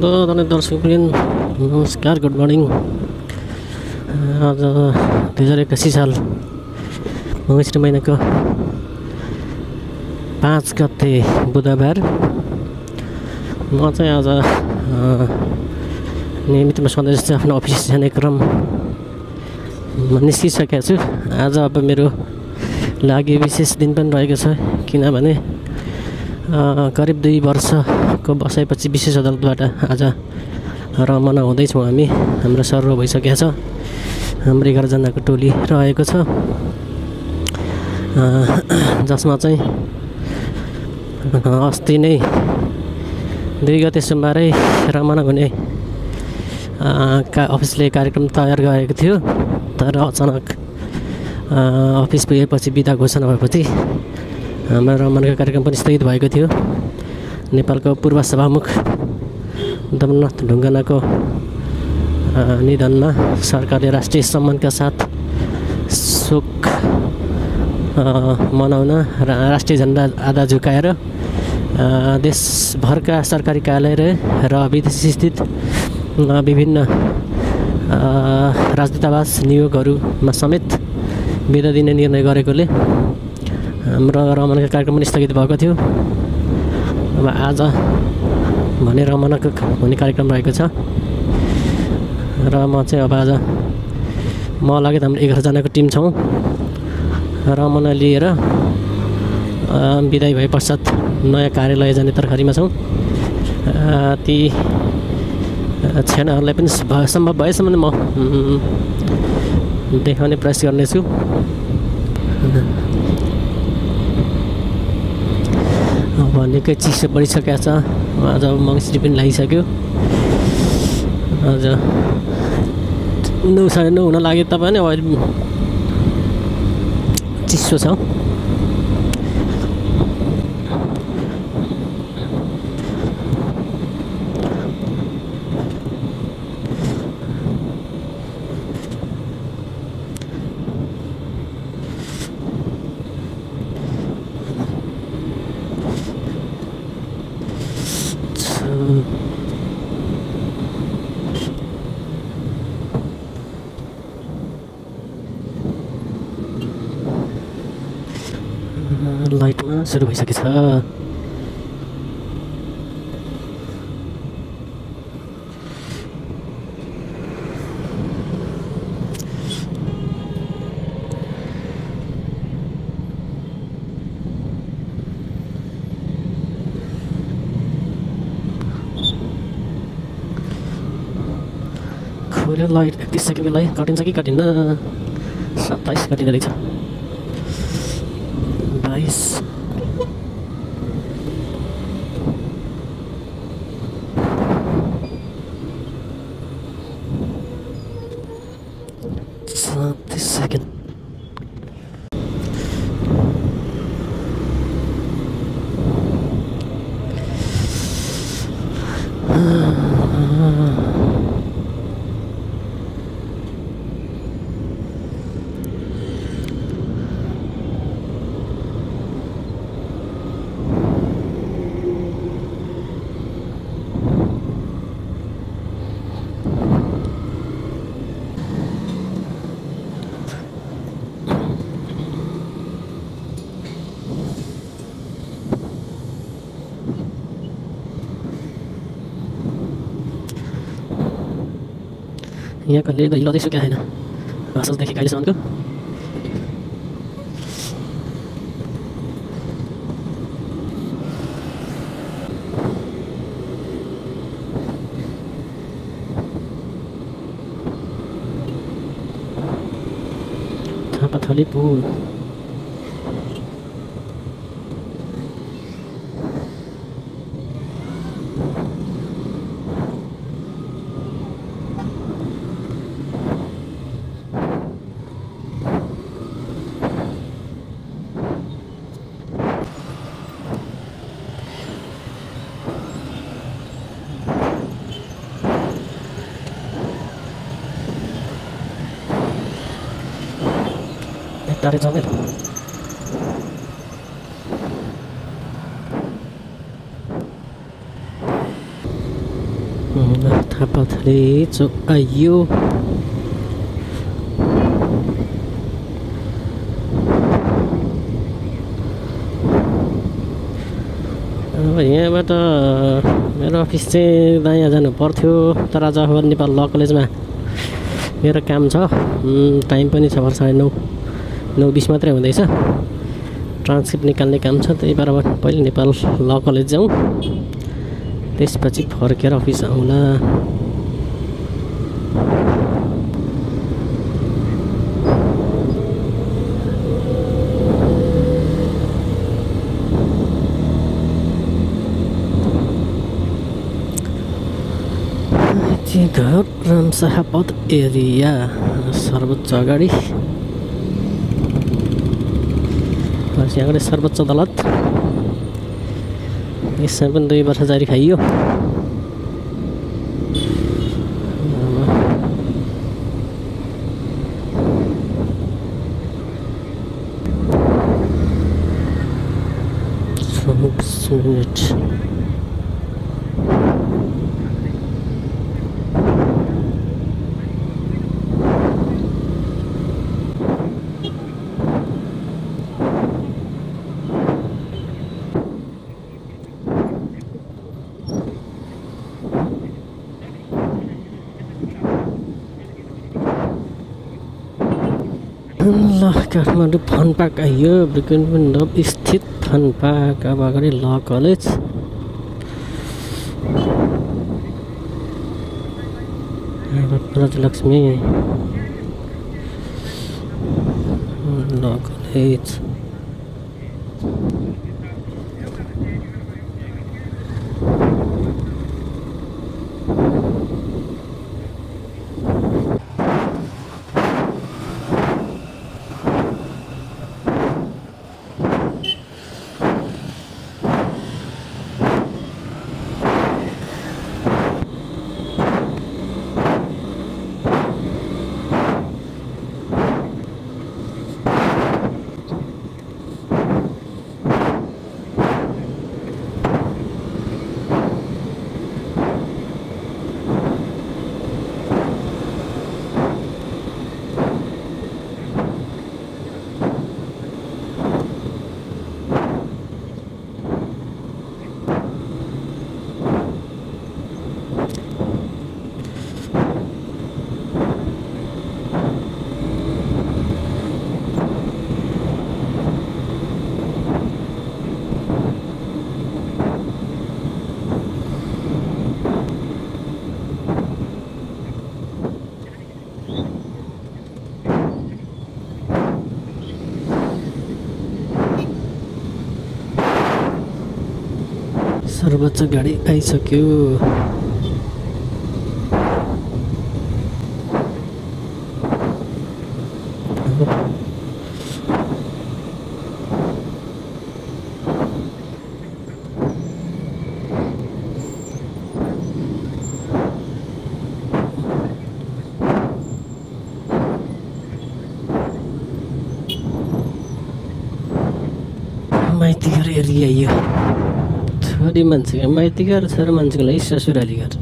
Hello धन्य दर्शकवृन्द, नमस्कार, good morning. आज 2081 साल मङ्सिर महिनाको 5 गते बुधबार। म चाहिँ आज नियमितमा सधैँ जस्तै आफ्नो अफिस जाने क्रममा निस्किसकेको छु। आज अब मेरो लागि विशेष दिन पनि रहेको छ, किनभने करिब 2 वर्षको बसाइपछि विशेष अदालतबाट आज रमना हुँदैछौँ हामी। हाम्रो सर्व भइसकेको छ, हाम्रो 11 जनाको टोली रहेको छ, जसमा चाहिँ अस्ति नै 2 गते सोमबारै रमना हुने अफिसले कार्यक्रम तयार गरेको थियो। तर अचानक अफिस पुगेपछि बिदा घोषणा भएपछि हाम्रो रमनाको कार्यक्रम पनि स्थगित भएको थियो। नेपालको पूर्व सभामुख दमनाथ ढुङ्गानाको निधनमा सरकारले राष्ट्रिय सम्मानका साथ शोक मनाउन राष्ट्रिय झन्डा आधा झुकाएर देशभरका सरकारी कार्यालय र विदेशस्थित विभिन्न राजदूतावास नियोगहरूमा समेत बिदा दिने निर्णय गरेकोले हाम्रो रमनाको कार्यक्रम पनि स्थगित भएको थियो। अब आज भने रमनाको हुने कार्यक्रम रहेको छ र म चाहिँ अब आज म लगायत हाम्रो 11 जनाको टिम छौँ। रमना लिएर बिदाई भए पश्चात नयाँ कार्यालय जाने तरकारीमा छौँ। ती क्षणहरूलाई पनि सम्भव भएसम्म म देखाउने प्रयास गर्नेछु। अब निकै चिसो बढिसकेको छ। आज मङ्सिर पनि लागिसक्यो। आज 9 साढे 9 हुन लाग्यो तपाईँ अब चिसो छ। लाइटमा सुरु भइसकेछ। खोल्यो लाइट 31 सेकेन्डलाई कटिन्छ कि कटिन्न? 27 कटिँदो रहेछ। 22 37 सेकेन्ड। यहाँ कहिले दैलदैछु क्या होइन असलदेखि कहिलेसम्मको। थापाथली पुल टाढे जमेर थापाथली चो आइयो अब यहाँबाट मेरो अफिस चाहिँ दायाँ जानु पर्थ्यो तर आज नेपाल ल कलेजमा मेरो काम छ टाइम पनि छ 9:20 मात्रै हुँदैछ ट्रान्सक्रिप्ट निकाल्ने काम छ त्यही भएर पहिले नेपाल ल कलेज जाउँ त्यसपछि फर्केर अफिस आउँला घर रामशाहपथ एरिया सर्वोच्च अगाडि अगाडि सर्वोच्च अदालत यसमा पनि 2 वर्ष जारी खाइयो ल काठमाडौँ फन पार्क आइयो ब्रिकेन मण्डप स्थित फन पार्क अब अगाडि ल कलेज राजलक्ष्मी ल कलेज सर्वोच्च गाडी आइसक्यो माइतीघर एरिया यो छोरी मान्छेको माइती घर छोरा मान्छेको लागि ससुराली घर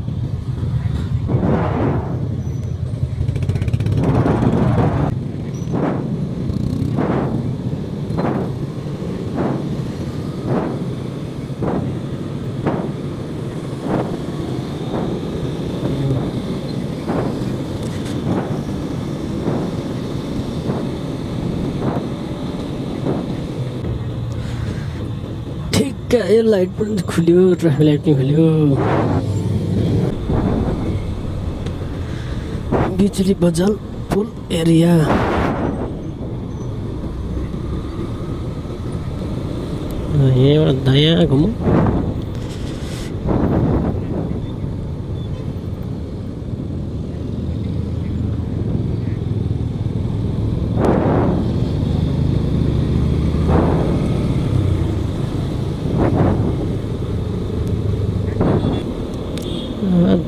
यो लाइट पनि खुल्यो ट्राफिक लाइट पनि खुल्यो बिजुली बजाल पुल एरिया यहाँबाट दायाँ घुमौँ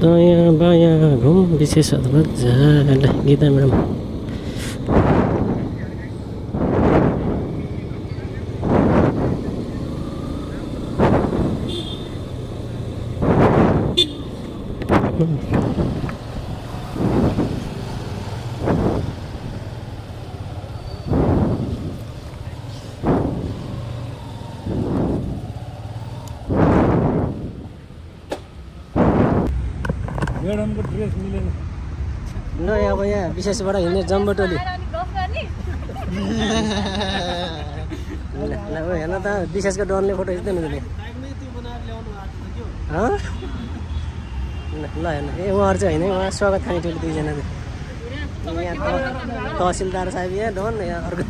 दायाँ बायाँ घुम विशेष अदालत जा गीता म्याडम मैडमको ड्रेस मिलेन ल अब यहाँ विशेषबाट हिँड्ने जम्बो टोली ल हेर्न त विशेषको डरले फोटो खिच्दैन उसले ल हेर्न ए उहाँहरू चाहिँ होइन उहाँ स्वागत खाने टोली दुईजना चाहिँ यहाँ तहसिलदार साहब यहाँ डन यहाँ अर्को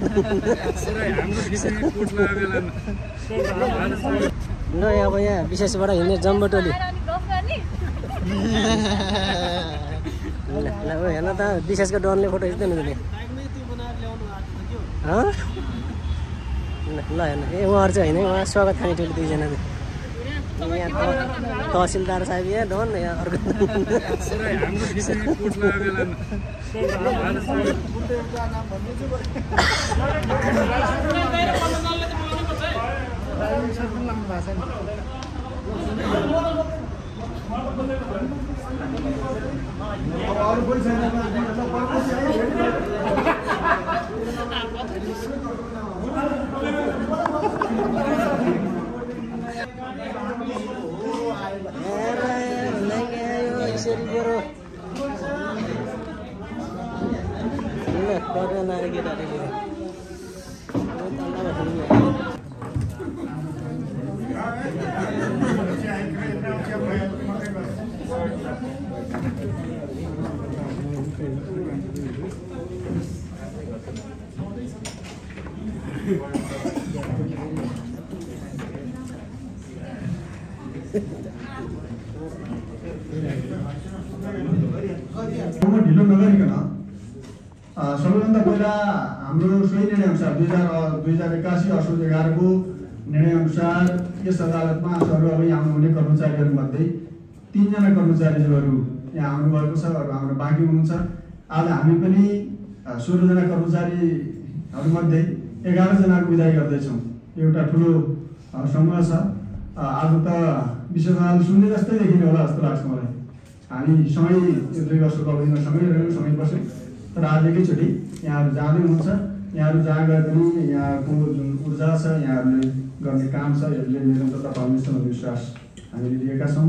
ल अब यहाँ विशेषबाट हिँड्ने जम्बो टोली ल हेर्न त विशेषको डनले फोटो खिच्दैन उसले ल हेर्न ए उहाँहरू चाहिँ होइन उहाँ स्वागत खाने टोली दुईजना चाहिँ यहाँ तहसिलदार साहब यहाँ डन यहाँ अर्को ढिलो नगरिकन सबैभन्दा पहिला हाम्रो सोही निर्णय अनुसार 2081 असोज 11 को निर्णय अनुसार यस अदालतमा सर्वअघि आउनुहुने कर्मचारीहरूमध्ये 3 जना कर्मचारीहरू यहाँ आउनुभएको छ र हाम्रो बाँकी हुनुहुन्छ। आज हामी पनि 16 जना कर्मचारीहरूमध्ये 11 जनाको विदाई गर्दैछौँ। एउटा ठुलो समूह छ। आज त विशेष अदालत सुन्ने जस्तै देखिने होला जस्तो लाग्छ मलाई। हामी सँगै 2 वर्षको अवधिमा सँगै रह्यौँ, सँगै बस्यौँ, तर आज एकैचोटि यहाँहरू जाँदै हुनुहुन्छ। यहाँहरू जहाँ गए पनि यहाँको जुन ऊर्जा छ, यहाँहरूले गर्ने काम छ, यसले निरन्तरता पाउनेछ भन्ने विश्वास हामीले लिएका छौँ।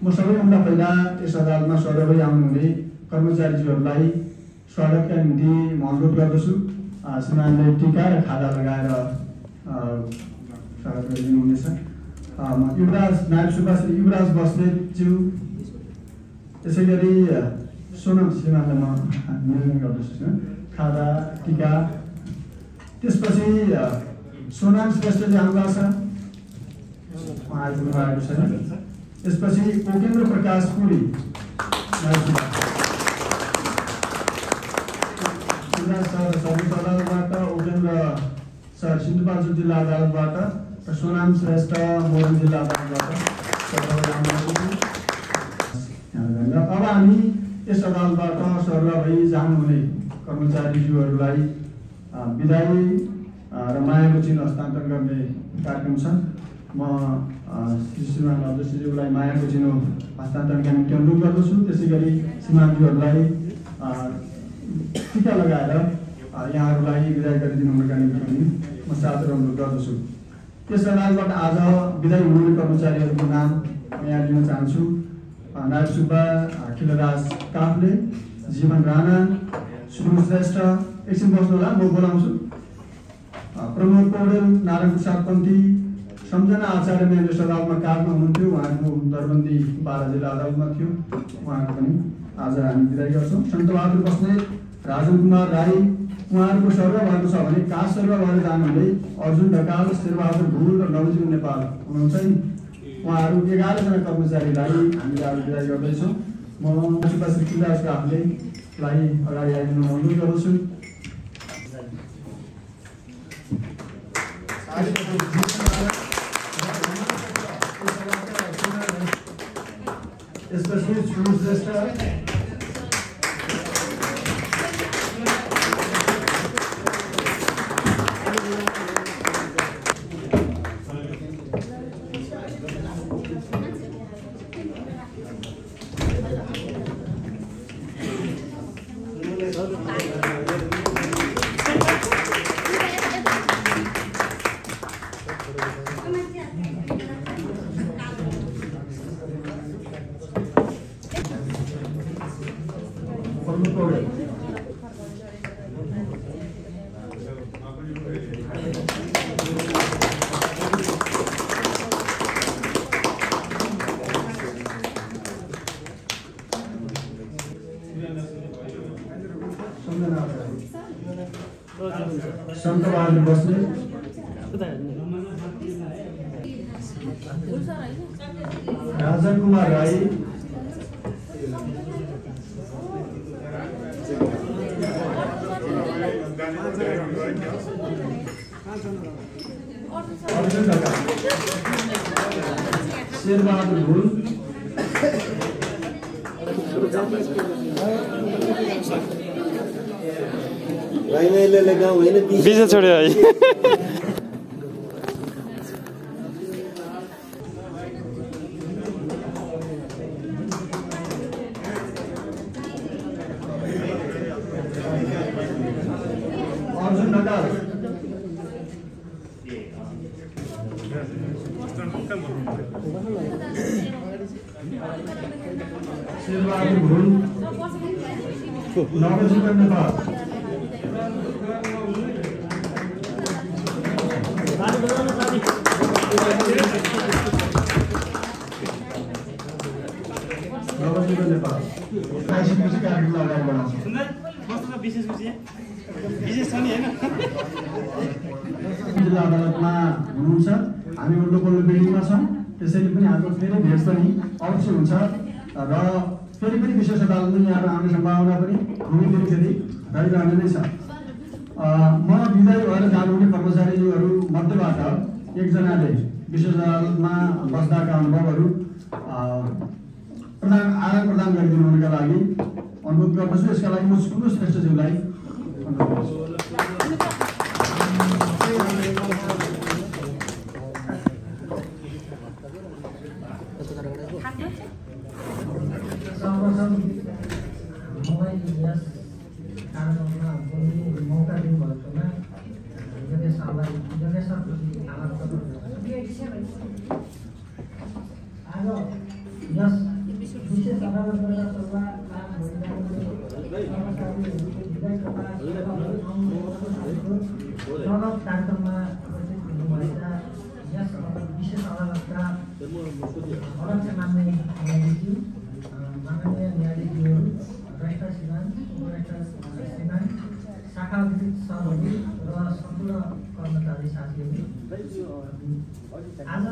म सबैभन्दा पहिला यस अदालतमा सधैँ आउनुहुने कर्मचारीज्यूहरूलाई स्वागतका निम्ति म अनुरोध गर्दछु। श्रीमानले टिका र खादा लगाएर स्वागत गरिदिनुहुनेछ। युवराज नायब सुब्बा श्री युवराज बस्नेतज्यू, त्यसै गरी सोनम श्रीमानलाई म निवेदन गर्दछु खादा टिका। त्यसपछि सोनाम श्रेष्ठजी आउनुभएको छ, उहाँ आइपुग्नु भएको छैन। त्यसपछि ओकेन्द्र प्रकाश पुरी सर्वोच्च अदालतबाट, ओकेन्द्र सर सिन्धुपाल्चोक जिल्ला अदालतबाट र सोनाम श्रेष्ठ मोरङ जिल्ला अदालतबाट। अब हामी यस अदालतबाट सर्व भई जानुहुने कर्मचारीज्यूहरूलाई बिदाई र मायाको चिन्ह हस्तान्तरण गर्ने कार्यक्रम छ। म श्रीमान अध्यक्षज्यूलाई मायाको चिन्ह हस्तान्तरणका निम्ति अनुरोध गर्दछु। त्यसै गरी श्रीमानज्यूहरूलाई टिका लगाएर यहाँहरूलाई बिदाई गरिदिनु हुनका निम्ति पनि म सादर अनुरोध गर्दछु। यस अदालतबाट आज बिदाई हुनुहुने कर्मचारीहरूको नाम म यहाँ लिन चाहन्छु। नायब सुब्बा खिलराज काफ्ले, जीवन राणा, सुमन श्रेष्ठ, एकछिन बस्नु होला, म बोलाउँछु। प्रमोद पौडेल, नारायण प्रसाद पन्थी, सम्झना आचार्य यस अदालतमा काठमा हुनुहुन्थ्यो। उहाँको दरबन्दी 12 जिल्ला अदालतमा थियो। उहाँको पनि आज हामी बिदाई गर्छौँ। सन्तबहादुर बस्नेत, राजन कुमार राई, उहाँहरूको सर्व भएको छ भने कास सर्व भएर जानुहुँदै अर्जुन ढकाल, शेरबहादुर भुल र नवजीवन नेपाल हुनुहुन्छ नि। उहाँहरू 11 जना कर्मचारीलाई हामीले आज बिदाई गर्दैछौँ। म सुब्बा श्री खिलराज काफ्लेलाई अगाडि आइदिनु अनुरोध गर्दछु। यसपछि सुमन श्रेष्ठ, सन्तबहादुर बस्ने राजा कुमार राई अर्जुन ढका शेरबहादुर भुल विजय छोड्यो है अर्जुन ढकाल शेरबहादुर भुल नवजीवन नेपाल नवजीवन नेपाल आइसिपिसी कार्यक्रम अगाडि बढाउँछ जिल्ला अदालतमा हुनुहुन्छ हामी लोकल बिल्डिङमा छौँ त्यसैले पनि हाम्रो फेरि भेट पनि अवश्य हुन्छ र फेरि पनि विशेष अदालतमा यहाँ आउने सम्भावना पनि फेरि रहिरहने नै छ म विदायी भएर जानुहुने कर्मचारीहरू मध्येबाट एकजनाले विशेष अदालतमा बस्दाका अनुभवहरू आदान प्रदान गरिदिनु हुनका लागि अनुरोध गर्दछु यसका लागि म सुन्दर श्रेष्ठज्यूलाई सर्वप्रथम मलाई यस कार्यक्रममा बोल्ने मौका दिनुभएकोमा योगेश सरप्रति आभार प्रकट गर्दछु। आज यस विशेष अदालतबाट सभा काम स्वागत कार्यक्रममा उपस्थित हुनुभएका यस विशेष अदालतका अध्यक्ष मान्य न्यायाधीशज्यू माननीय न्यायाधीशज्यूहरू रजिस्ट्रार श्रीमान उपरजिस्ट्रार श्रीमान शाखा अधिकृत सरहरू र सम्पूर्ण कर्मचारी साथीहरू, आज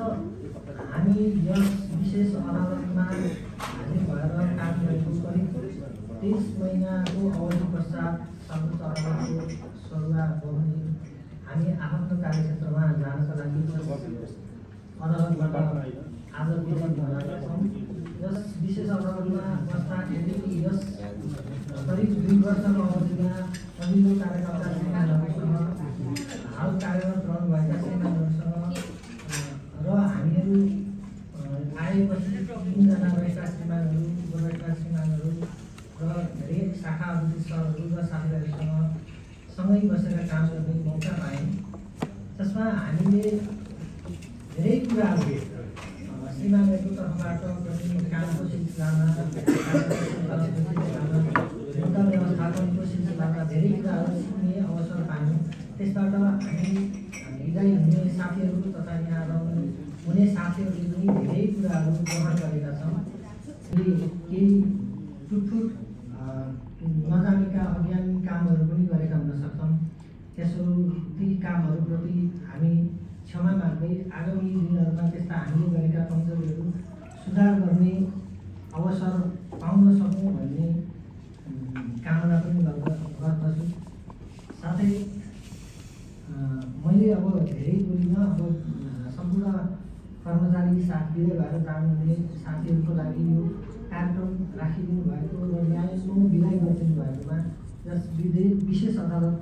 हामी यस विशेष अदालतमा हाजिर भएर काम गरेको करिब 23 महिनाको अवधि पश्चात सर्वोच्च अदालतको सरुवा बमोजिम हामी आफ्नो कार्यक्षेत्रमा जानका लागि अदालतबाट आज विरोध गरेका छौँ। यस विशेष अदालतमा बस्दाखेरि यस करिब 2 वर्षको अवधिमा पहिलो कार्यकर्ता श्रीमानहरूसँग हाल कार्यरत रहनुभएका श्रीमानहरूसँग र हामीहरू आएपछि 3 जना रहेका श्रीमानहरू उपरहेका श्रीमानहरू र धेरै शाखा अधिकृत सरहरू र साथीभाइहरूसँग सँगै बसेर काम गर्ने मौका पायौँ। त्यसमा हामीले धेरै कुराहरू श्रीमानहरूको तर्फबाट कामको सिलसिलामा मुद्दा व्यवस्थापनको सिलसिलामा धेरै कुराहरू सिक्ने अवसर पायौँ। त्यसबाट हामी विदायी हुने साथीहरू तथा यहाँ हुने साथीहरूले पनि धेरै कुराहरू ग्रहण गरेका छौँ। केही टुटफुट नजानेका अज्ञान कामहरू पनि गरेका हुन सक्छौँ। त्यसो ती कामहरूप्रति हामी क्षमा माग्दै आगामी दिनहरूमा त्यस्ता हामीले गरेका कमजोरीहरू सुधार गर्ने अवसर पाउन सकौँ भन्ने कामना पनि गर्दछु। साथै मैले अब धेरै बोलिनँ। अब सम्पूर्ण कर्मचारी साथीले भएर जानुहुने साथीहरूको लागि यो कार्यक्रम राखिदिनु भएको र न्यायसम्म विदाय गरिदिनु भएकोमा यस विशेष अदालत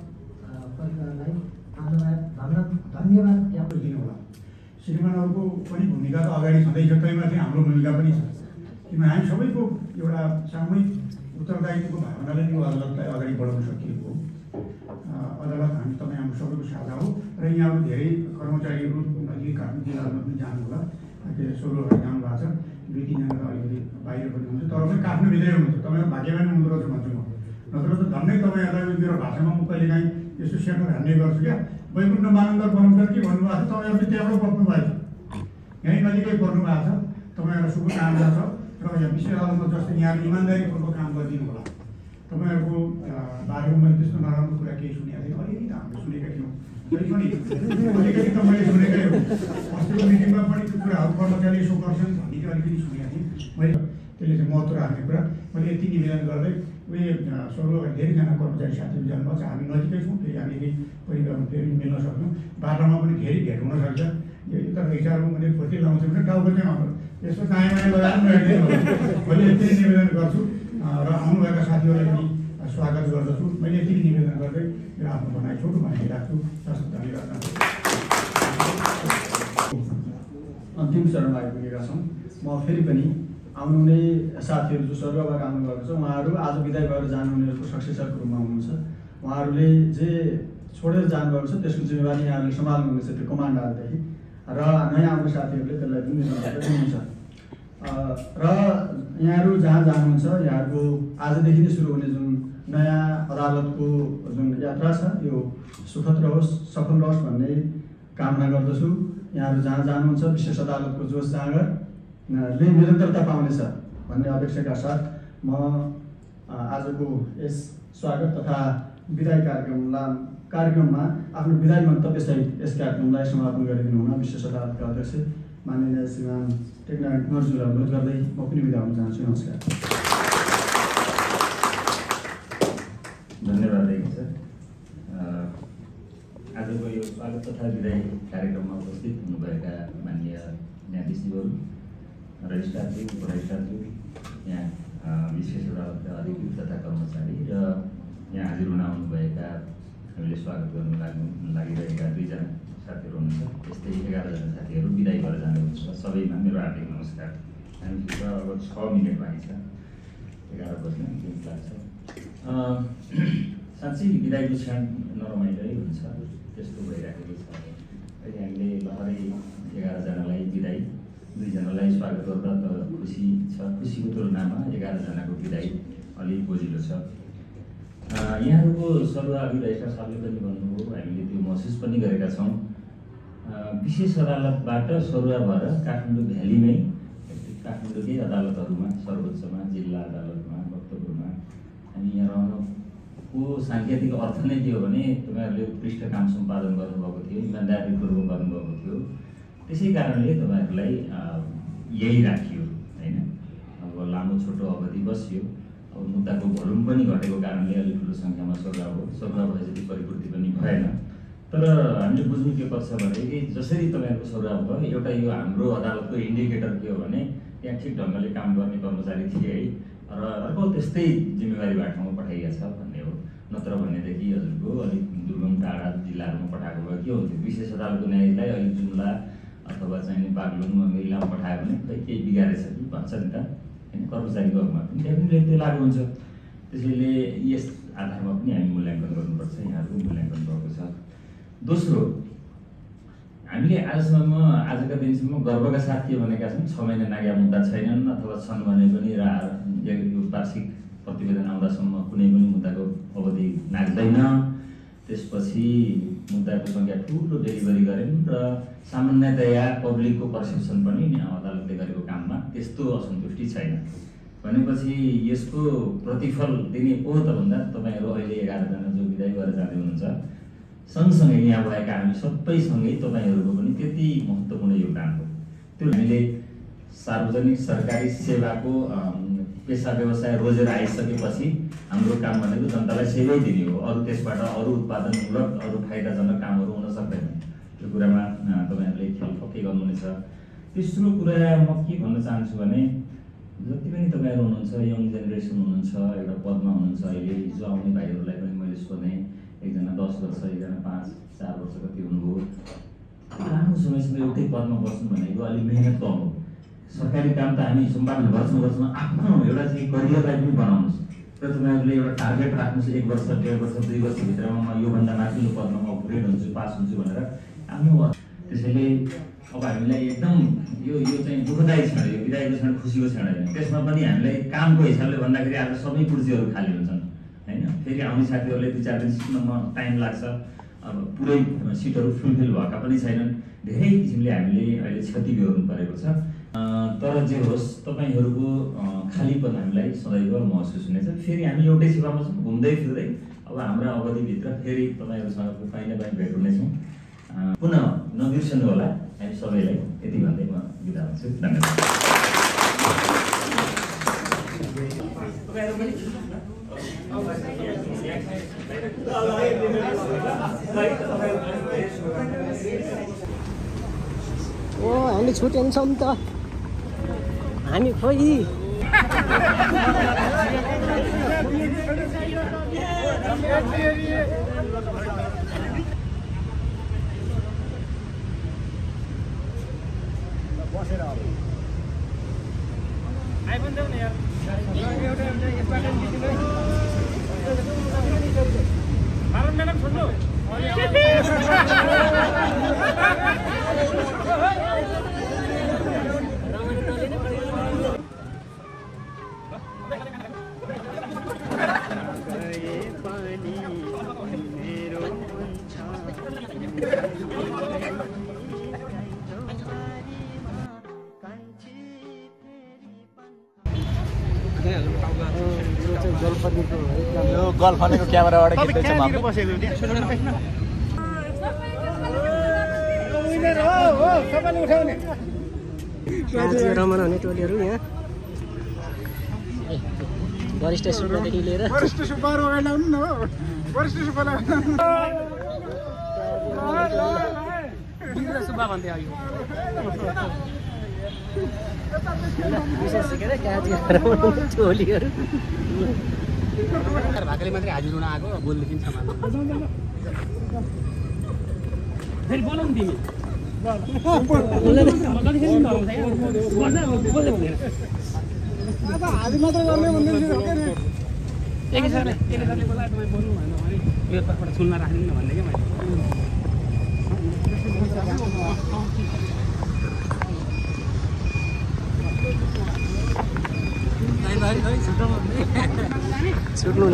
परिवारलाई धन्यवाद ज्ञापन दिनुहोला। श्रीमानहरूको पनि भूमिका त अगाडि छँदैछ, त्यहीमाथि हाम्रो भूमिका पनि छ। किनभने हामी सबैको एउटा सामूहिक उत्तरदायित्वको भावनाले यो अदालतलाई अगाडि बढाउन सकिएको हो। अदालत हामी तपाईँ हाम्रो सबैको साझा हो र यहाँको धेरै कर्मचारीहरू नजिक आफ्नो जिल्लामा पनि जानु होला, के सोह्रहरू जानु भएको छ, 2-3 जना अलिकति बाहिर पनि हुन्छ, तर पनि काठमाडौँभित्रै हुनुहुन्छ। तपाईँहरू भाग्यवान हुँदो रहेछ भन्छु म, नत्र त धन्नै तपाईँहरूलाई मेरो भाषामा म कहिलेकाहीँ यस्तो सेटर हान्ने गर्छु क्या। वैकुण्ठ मानन्दर बनाउँछ के भन्नुभएको छ, तपाईँहरू त्यहाँबाट बस्नु भएको छ, यहीँ नजिकै पर्नु भएको छ, तपाईँहरूलाई शुभकामना छ र यहाँ विशेष अदालतमा जस्तै यहाँले इमान्दारीपूर्वक काम गरिदिनु होला। तपाईँहरूको बारेमा मैले त्यस्तो नराम्रो कुरा केही सुनेको थिएन, अलिकति हामीले सुनेका थियौँ, जहिले पनि अलिकति त मैले सुनेकै हो। अस्तिको मिटिङमा पनि त्यो कुराहरू कर्मचारी यसो गर्छन् भन्ने चाहिँ अलिकति सुनेको थिएँ मैले, त्यसले चाहिँ महत्त्व राख्ने कुरा। मैले यति निवेदन गर्दै सबै धेरैजना कर्मचारी साथीहरू जानुभएको छ, हामी नजिकै छौँ, फेरि हामी परिवारमा फेरि मिल्न सक्छौँ, बाटोमा पनि धेरै भेट हुनसक्छ। यो त विचारमा मैले फुर्ती लाउँछु भने टाउको चाहिँ हाम्रो यसो चाया माया लगाएर मैले यति निवेदन गर्छु र आउनुभएका साथीहरूलाई पनि स्वागत गर्दछु। मैले यति निवेदन गर्दै मेरो आफ्नो भनाइ छोटो भनाइ राख्छु। धन्यवाद। अन्तिम चरणमा आइपुगेका छौँ। म फेरि पनि आउनुहुने साथीहरू जो स्वर्गबाट आउनुभएको छ, उहाँहरू आज बिदा भएर जानुहुनेहरूको सक्सेसरको रूपमा हुनुहुन्छ। उहाँहरूले जे छोडेर जानुभएको छ त्यसको जिम्मेवारी यहाँहरूले सम्हाल्नुहुनेछ, त्यो कमान्डरदेखि र नयाँ आउने साथीहरूले त्यसलाई पनि दिनुहुन्छ। र यहाँहरू जहाँ जानुहुन्छ, यहाँहरूको आजदेखि नै सुरु हुने जुन नयाँ अदालतको जुन यात्रा छ, यो सुखद रहोस्, सफल रहोस् भन्ने कामना गर्दछु। यहाँहरू जहाँ जानुहुन्छ विशेष अदालतको जोस जाँगरले निरन्तरता पाउनेछ भन्ने अपेक्षाका साथ म आजको यस स्वागत तथा विदाई कार्यक्रममा आफ्नो विदाई मन्तव्यसहित यस कार्यक्रमलाई समापन गरिदिनु हुन विशेष अदालतका अध्यक्ष माननीय श्रीमान टेकनाथ नर्जुलाई अनुरोध गर्दै म पनि बिदा हुन चाहन्छु। नमस्कार। धन्यवाद सर। आजको यो स्वागत तथा विदाई कार्यक्रममा उपस्थित हुनुभएका माननीय न्यायाधीशज्यूहरू, रजिस्ट्रारज्यू, उपरजिस्ट्रारज्यू, यहाँ विशेष अदालतका अधिकृत तथा कर्मचारी र यहाँ हाजिर हुन आउनुभएका हामीले स्वागत गर्नु लागिरहेका 2 जना साथीहरू हुनुहुन्छ, त्यस्तै 11 जना साथीहरू बिदाई भएर जानुहुन्छ। सबैमा मेरो हार्दिक नमस्कार। हामीसँग अब 6 मिनट बाँकी छ, 11 बज्न 2 लाग्छ। साँच्चै बिदाईको क्षण नरमाइलो हुन्छ, त्यस्तो भइराखेको छ। अहिले हामीले भर्खरै 11 जनालाई बिदाई, 2 जनालाई स्वागत गर्दा त खुसी छ। खुसीको तुलनामा 11 जनाको बिदाई अलिक बोजिलो छ। यहाँहरूको सरुवा अघि रजिस्ट्रार साहबले पनि भन्नुभयो, हामीले त्यो महसुस पनि गरेका छौँ। विशेष अदालतबाट सरुवा भएर काठमाडौँ भ्यालीमै काठमाडौँकै अदालतहरूमा, सर्वोच्चमा, जिल्ला अदालतमा, भक्तपुरमा हामी यहाँ रहनुको साङ्केतिक अर्थ नै के हो भने तपाईँहरूले उत्कृष्ट काम सम्पादन गर्नुभएको थियो, इमान्दारीपूर्वक गर्नुभएको थियो। त्यसै कारणले तपाईँहरूलाई यही राखियो होइन। अब लामो छोटो अवधि बस्यो, अब मुद्दाको भोल्युम पनि घटेको कारणले अलिक ठुलो सङ्ख्यामा सरुवा भयो। सरुवा भएपछि परिपूर्ति पनि भएन। तर हामीले बुझ्नु के पर्छ भने जसरी तपाईँहरूको सरुवा भयो, एउटा यो हाम्रो अदालतको इन्डिकेटर के हो भने त्यहाँ ठिक ढङ्गले काम गर्ने कर्मचारी थिए है, र अर्को त्यस्तै जिम्मेवारी बाटोमा पठाइएको छ भन्ने हो। नत्र भनेदेखि हजुरको अलिक दुर्गम टाढा जिल्लाहरूमा पठाएको भए के हुन्थ्यो, विशेष अदालतको न्यायाधीशलाई अलिक जुम्ला अथवा चाहिँ बागलुङ मङ्गेरीलामा पठायो भने खै केही बिगारेछ कि भन्छ नि त होइन। कर्मचारीको हकमा पनि डेफिनेटली त्यो लागु हुन्छ। त्यसैले यस आधारमा पनि हामी मूल्याङ्कन गर्नुपर्छ। यहाँहरूको मूल्याङ्कन भएको छ। दोस्रो, हामीले आजका दिनसम्म गर्वका साथ के भनेका छौँ, 6 महिना नागा मुद्दा छैनन् अथवा छन् भने पनि यो वार्षिक प्रतिवेदन आउँदासम्म कुनै पनि मुद्दाको अवधि नाग्दैन। त्यसपछि मुद्दाको सङ्ख्या ठुलो डेलिभरी गऱ्यौँ र सामान्यतया पब्लिकको पर्सेप्सन पनि अदालतले गरेको काममा त्यस्तो असन्तुष्टि छैन भनेपछि यसको प्रतिफल दिने को त भन्दा तपाईँहरू अहिले 11 जना जो बिदाई गरेर जाँदै हुनुहुन्छ, सँगसँगै यहाँ भएका हामी सबैसँगै तपाईँहरूको पनि त्यति महत्त्वपूर्ण योगदान हो। त्यो हामीले सार्वजनिक सरकारी सेवाको पेसा व्यवसाय रोजेर आइसकेपछि हाम्रो काम भनेको जनतालाई सेवा दिने हो। अरू त्यसबाट अरू उत्पादनमूलक अरू फाइदाजनक कामहरू हुन सक्दैन। त्यो कुरामा तपाईँहरूले ख्याल पक्कै गर्नुहुनेछ। तेस्रो कुरा म के भन्न चाहन्छु भने जति पनि तपाईँहरू हुनुहुन्छ, यङ जेनेरेसन हुनुहुन्छ, एउटा पदमा हुनुहुन्छ, अहिले हिजो आउने भाइहरूलाई पनि मैले सोधेँ, एकजना 10 वर्ष, एकजना 5-4 वर्ष कति हुनुभयो। लामो समयसम्म एउटै पदमा बस्नु भनेको अलिक मेहनत कम हो। सरकारी काम त हामी सम्पादन गर्छौँ आफ्नो एउटा चाहिँ करियरलाई पनि बनाउनुहोस्। र तपाईँहरूले एउटा टार्गेट राख्नुहोस् 1 वर्ष 1.5 वर्ष 2 वर्षभित्रमा म योभन्दा माथिल्लो पदमा म अपग्रेड हुन्छु पास हुन्छु भनेर आफ्नो। त्यसैले अब हामीलाई एकदम यो चाहिँ दुःखदायी क्षण, यो बिदायको क्षण खुसीको क्षण होइन। त्यसमा पनि हामीलाई कामको हिसाबले भन्दाखेरि आज सबै कुर्सीहरू खाली हुन्छन् होइन। फेरि आउने साथीहरूले 2-4 दिन सिक्नमा टाइम लाग्छ। अब पुरै सिटहरू फुलफिल भएका पनि छैनन्। धेरै किसिमले हामीले अहिले क्षति बेहोर्नु परेको छ। तर जे होस् तपाईँहरूको खालीपन हामीलाई सदैव महसुस हुनेछ। फेरि हामी एउटै सेवामा छौँ, घुम्दै फिर्दै अब हाम्रा अवधिभित्र फेरि तपाईँहरूसँग कहीँ न कहीँ भेट हुनेछौँ। पुनः नबिर्सनु होला हामी सबैलाई। यति भन्दै म बिदा हुन्छु। धन्यवाद। ओ हामी छुट्याउँछौँ त हामी खोइ गल्फनेको क्यामेराबाट खिच्दैछ रमन हुने टोलीहरू यहाँ वरिष्ठ सुब्बादेखि लिएर वरिष्ठ सुब्बाहरू अगाडि ल्याउनु न हो। वरिष्ठ सुब्बालाई सुब्बा भन्दै आयो विशेष गरेर टोलीहरू भाकले मात्रै हाजिर हुन आएको बोल्दैछिन् सामान फेरि बोलाउनु तिमी अब हाजी मात्र गर्ने भन्ने एकैसाथले बोलाएर तपाईँ बोल्नु भएन भने यो तर्फबाट सुनमा राख्नु न भन्ने क्या मैले छुट्नु